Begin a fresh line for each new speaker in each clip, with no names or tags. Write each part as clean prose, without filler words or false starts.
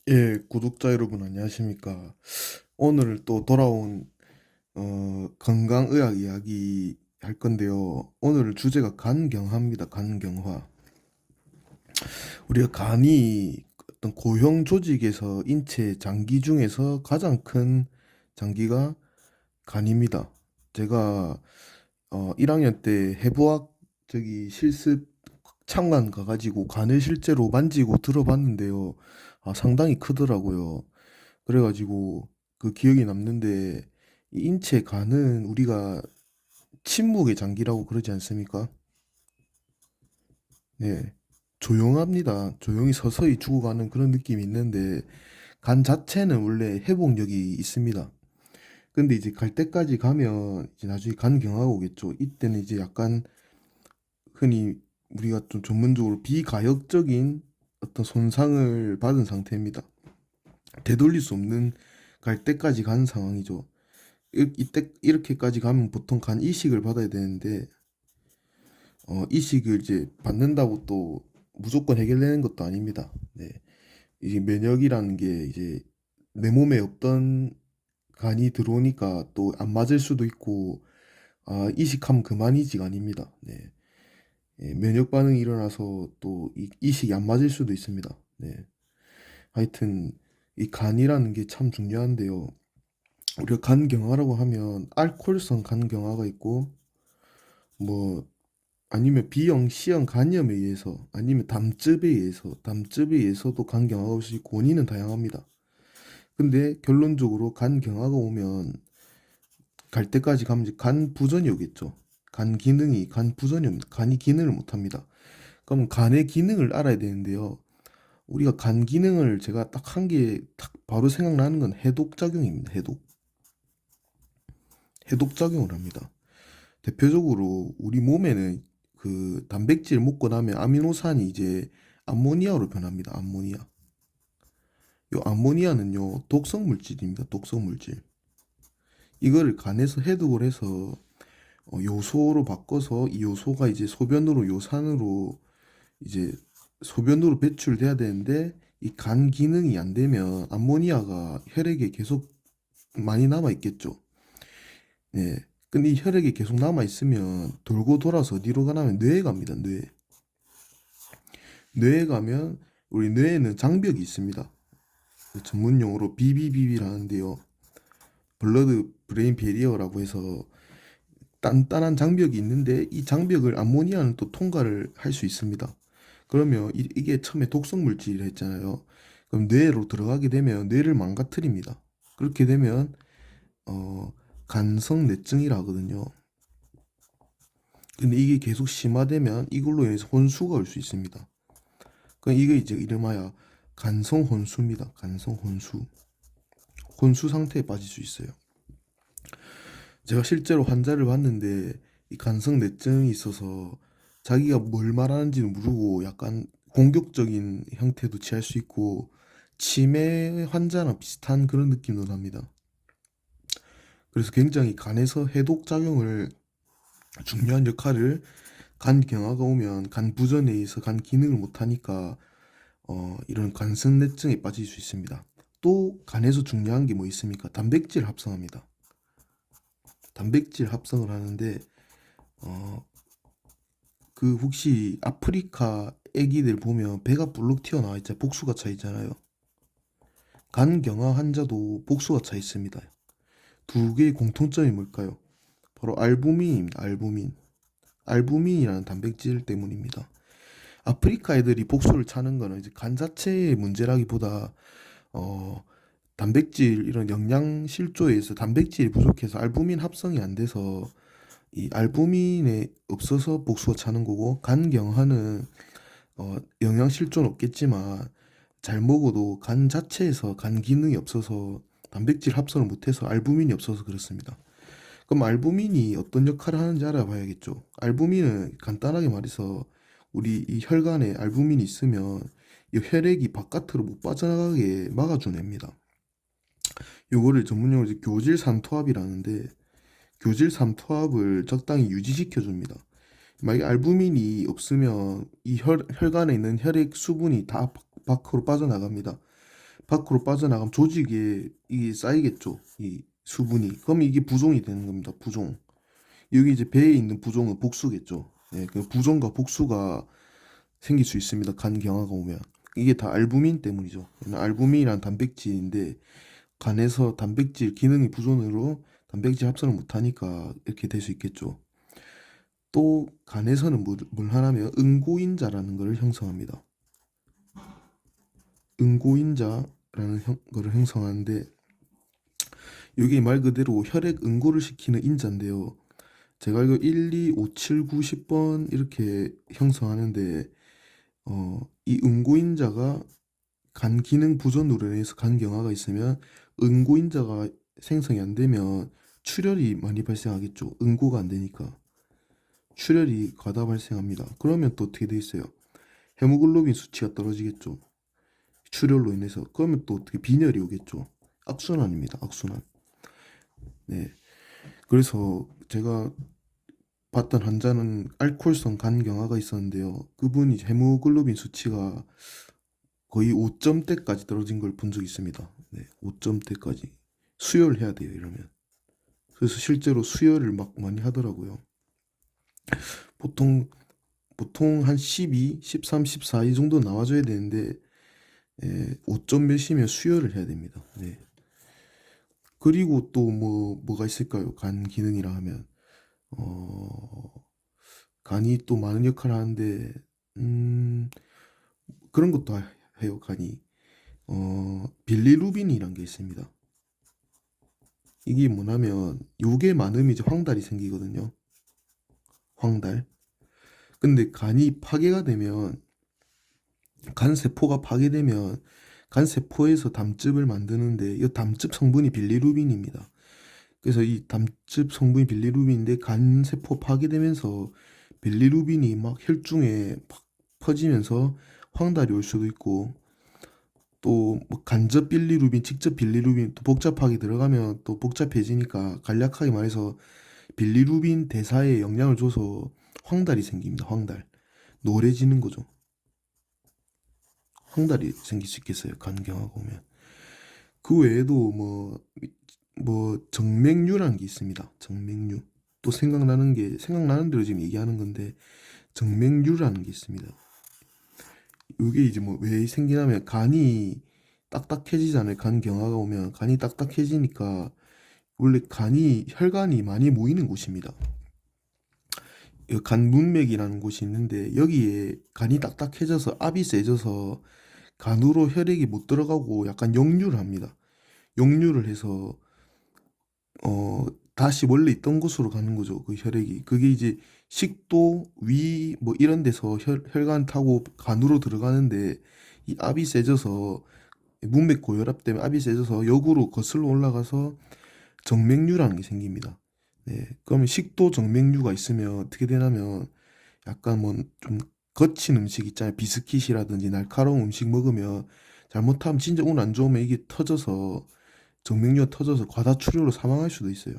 예, 구독자 여러분 안녕하십니까? 오늘 또 돌아온 건강의학 이야기 할 건데요. 오늘 주제가 간경화입니다. 간경화. 우리가 간이 어떤 고형 조직에서 인체 장기 중에서 가장 큰 장기가 간입니다. 제가 1학년 때 해부학 실습 창간 가가지고 간을 실제로 만지고 들어봤는데요. 상당히 크더라고요. 그래가지고 그 기억이 남는데 이 인체 간은 우리가 침묵의 장기라고 그러지 않습니까? 네. 조용합니다. 조용히 서서히 죽어가는 그런 느낌이 있는데 간 자체는 원래 회복력이 있습니다. 근데 이제 갈 때까지 가면 이제 나중에 간 경화가 오겠죠. 이때는 이제 약간 흔히 우리가 좀 전문적으로 비가역적인 어떤 손상을 받은 상태입니다. 되돌릴 수 없는 갈 때까지 간 상황이죠. 이때 이렇게까지 가면 보통 간 이식을 받아야 되는데 이식을 이제 받는다고 또 무조건 해결되는 것도 아닙니다. 네. 이게 면역이라는 게 이제 내 몸에 없던 간이 들어오니까 또 안 맞을 수도 있고 이식하면 그만이지가 아닙니다. 네. 예, 면역 반응이 일어나서 또 이식이 안 맞을 수도 있습니다. 네. 하여튼 이 간이라는 게 참 중요한데요. 우리가 간경화라고 하면 알코올성 간경화가 있고 뭐 아니면 B형, C형 간염에 의해서 아니면 담즙에 의해서도 간 경화가 올 수 있고 원인은 다양합니다. 근데 결론적으로 간 경화가 오면 갈 때까지 가면 이제 간 부전이 오겠죠. 간 부전이 옵니다. 간이 기능을 못 합니다. 그럼 간의 기능을 알아야 되는데요. 우리가 간 기능을 제가 딱 한 게 딱 바로 생각나는 건 해독작용입니다. 해독작용을 합니다. 대표적으로 우리 몸에는 그 단백질 먹고 나면 아미노산이 이제 암모니아로 변합니다. 암모니아. 요 암모니아는요, 독성 물질입니다. 독성 물질. 이거를 간에서 해독을 해서 요소로 바꿔서 이 요소가 이제 소변으로 요산으로 이제 소변으로 배출돼야 되는데 이 간 기능이 안 되면 암모니아가 혈액에 계속 많이 남아 있겠죠. 네. 근데 이 혈액에 계속 남아 있으면 돌고 돌아서 어디로 가냐면 뇌에 갑니다. 뇌에. 뇌에 가면 우리 뇌에는 장벽이 있습니다. 전문 용어로 BBB라는데요. 블러드 브레인 베리어라고 해서 단단한 장벽이 있는데 이 장벽을 암모니아는 또 통과를 할 수 있습니다. 그러면 이게 처음에 독성 물질이라 했잖아요. 그럼 뇌로 들어가게 되면 뇌를 망가뜨립니다. 그렇게 되면 어, 간성 뇌증이라 하거든요. 근데 이게 계속 심화되면 이걸로 인해서 혼수가 올 수 있습니다. 그럼 이게 이제 이름하여 간성 혼수입니다. 간성 혼수. 혼수 상태에 빠질 수 있어요. 제가 실제로 환자를 봤는데 이 간성 뇌증이 있어서 자기가 뭘 말하는지는 모르고 약간 공격적인 형태도 취할 수 있고 치매 환자랑 비슷한 그런 느낌도 납니다. 그래서 굉장히 간에서 해독 작용을 중요한 역할을 간 경화가 오면 간 부전에 의해서 간 기능을 못하니까 이런 간성뇌증에 빠질 수 있습니다. 또 간에서 중요한 게 뭐 있습니까? 단백질 합성합니다. 단백질 합성을 하는데 어, 그 혹시 아프리카 애기들 보면 배가 불룩 튀어나와 있잖아요. 복수가 차 있잖아요. 간경화 환자도 복수가 차 있습니다. 두 개의 공통점이 뭘까요? 바로 알부민입니다. 알부민. 알부민이라는 단백질 때문입니다. 아프리카 애들이 복수를 차는 거는 이제 간 자체의 문제라기보다 어 단백질 이런 영양 실조에 의해서 단백질이 부족해서 알부민 합성이 안 돼서 이 알부민에 없어서 복수가 차는 거고 간경화는 영양 실조는 없겠지만 잘 먹어도 간 자체에서 간 기능이 없어서 단백질 합성을 못해서 알부민이 없어서 그렇습니다. 그럼 알부민이 어떤 역할을 하는지 알아봐야겠죠. 알부민은 간단하게 말해서 우리 이 혈관에 알부민이 있으면 이 혈액이 바깥으로 못 빠져나가게 막아준 애입니다. 요거를 전문용어로 이제 교질산토압이라는데 교질산토압을 적당히 유지시켜 줍니다. 만약에 알부민이 없으면 이 혈관에 있는 혈액 수분이 다 밖으로 빠져나갑니다. 밖으로 빠져나가면 조직에 이게 쌓이겠죠. 이 수분이. 그럼 이게 부종이 되는 겁니다. 부종. 여기 이제 배에 있는 부종은 복수겠죠. 네, 그 부종과 복수가 생길 수 있습니다. 간 경화가 오면. 이게 다 알부민 때문이죠. 알부민이란 단백질인데 간에서 단백질 기능이 부족으로 단백질 합성을 못하니까 이렇게 될 수 있겠죠. 또 간에서는 뭘 하냐면 응고인자라는 것을 형성합니다. 응고인자라는 거를 형성하는데 이게 말 그대로 혈액 응고를 시키는 인자인데요. 제가 이거 1, 2, 5, 7, 9, 10번 이렇게 형성하는데 이 응고인자가 간 기능 부전으로 인해서 간 경화가 있으면 응고인자가 생성이 안 되면 출혈이 많이 발생하겠죠. 응고가 안 되니까 출혈이 과다 발생합니다. 그러면 또 어떻게 돼 있어요? 헤모글로빈 수치가 떨어지겠죠. 출혈로 인해서. 그러면 또 어떻게 빈혈이 오겠죠. 악순환입니다. 악순환. 네. 그래서 제가 봤던 환자는 알코올성 간경화가 있었는데요. 그분이 헤모글로빈 수치가 거의 5점대까지 떨어진 걸 본 적이 있습니다. 네, 5점대까지. 수혈을 해야 돼요, 이러면. 그래서 실제로 수혈을 막 많이 하더라고요. 보통, 보통 한 12, 13, 14 이 정도 나와줘야 되는데, 5점 몇이면 수혈을 해야 됩니다. 네. 그리고 또 뭐가 있을까요? 간 기능이라 하면. 어, 간이 또 많은 역할을 하는데, 그런 것도 해요, 간이. 빌리루빈이란 게 있습니다. 이게 뭐냐면, 요게 많으면 이제 황달이 생기거든요. 황달. 근데 간이 파괴가 되면, 간 세포가 파괴되면, 간 세포에서 담즙을 만드는데, 이 담즙 성분이 빌리루빈입니다. 그래서 이 담즙 성분이 빌리루빈인데, 간 세포 파괴되면서, 빌리루빈이 막 혈중에 팍 퍼지면서 황달이 올 수도 있고, 또 뭐 간접 빌리루빈, 직접 빌리루빈 또 복잡하게 들어가면 또 복잡해지니까 간략하게 말해서 빌리루빈 대사에 영향을 줘서 황달이 생깁니다. 황달. 노래지는 거죠. 황달이 생길 수 있겠어요. 간경화가 오면. 그 외에도 정맥류라는 게 있습니다. 정맥류. 또 생각나는 대로 지금 얘기하는 건데 정맥류라는 게 있습니다. 이게 이제 뭐 왜 생기냐면 간이 딱딱해지잖아요. 간 경화가 오면 간이 딱딱해지니까 원래 간이 혈관이 많이 모이는 곳입니다. 간 문맥이라는 곳이 있는데 여기에 간이 딱딱해져서 압이 세져서 간으로 혈액이 못 들어가고 약간 역류를 합니다. 역류를 해서 어 다시 원래 있던 곳으로 가는 거죠. 그 혈액이. 그게 이제 식도, 위 뭐 이런 데서 혈관 타고 간으로 들어가는데 이 압이 세져서 문맥 고혈압 때문에 압이 세져서 역으로 거슬러 올라가서 정맥류라는 게 생깁니다. 네, 그러면 식도 정맥류가 있으면 어떻게 되냐면 약간 뭐 좀 거친 음식 있잖아요. 비스킷이라든지 날카로운 음식 먹으면 잘못하면 진짜 운 안 좋으면 이게 터져서 정맥류가 터져서 과다출혈로 사망할 수도 있어요.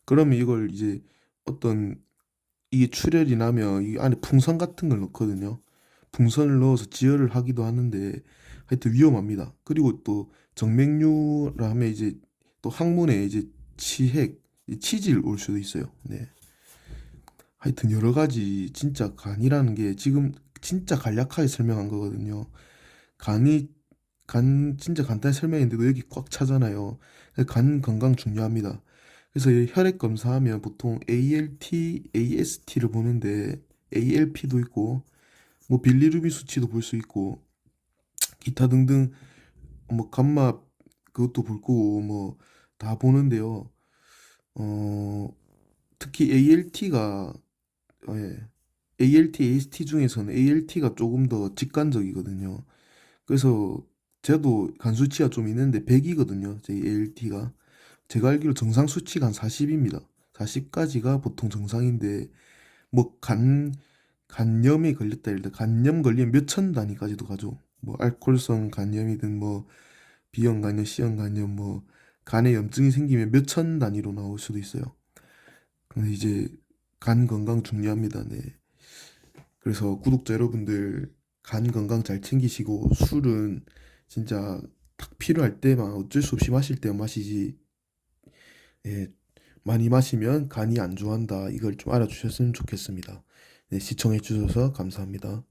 그러면 이걸 이제 어떤 이게 출혈이 나면 이 안에 풍선 같은 걸 넣거든요. 풍선을 넣어서 지혈을 하기도 하는데 하여튼 위험합니다. 그리고 또 정맥류라 하면 이제 또 항문에 이제 치핵, 치질 올 수도 있어요. 네. 하여튼 여러 가지 진짜 간이라는 게 지금 진짜 간략하게 설명한 거거든요. 간이 간 진짜 간단히 설명했는데도 여기 꽉 차잖아요. 간 건강 중요합니다. 그래서 이 혈액 검사하면 보통 ALT, AST를 보는데 ALP도 있고 뭐 빌리루빈 수치도 볼 수 있고 기타 등등 뭐 감마 그것도 볼 거고 뭐 다 보는데요. 어 특히 ALT가 예. ALT, AST 중에서는 ALT가 조금 더 직관적이거든요. 그래서 저도 간 수치가 좀 있는데 100이거든요. 제 ALT가. 제가 알기로 정상 수치가 한 40입니다. 40까지가 보통 정상인데 뭐 간염에 걸렸다 이럴 때 간염 걸리면 몇천 단위까지도 가죠. 뭐 알코올성 간염이든 뭐 B형 간염, C형 간염 뭐 간에 염증이 생기면 몇천 단위로 나올 수도 있어요. 근데 이제 간 건강 중요합니다. 네. 그래서 구독자 여러분들 간 건강 잘 챙기시고 술은 진짜 딱 필요할 때만 어쩔 수 없이 마실 때만 마시지. 예, 많이 마시면 간이 안 좋아한다. 이걸 좀 알아주셨으면 좋겠습니다. 네, 시청해 주셔서 감사합니다.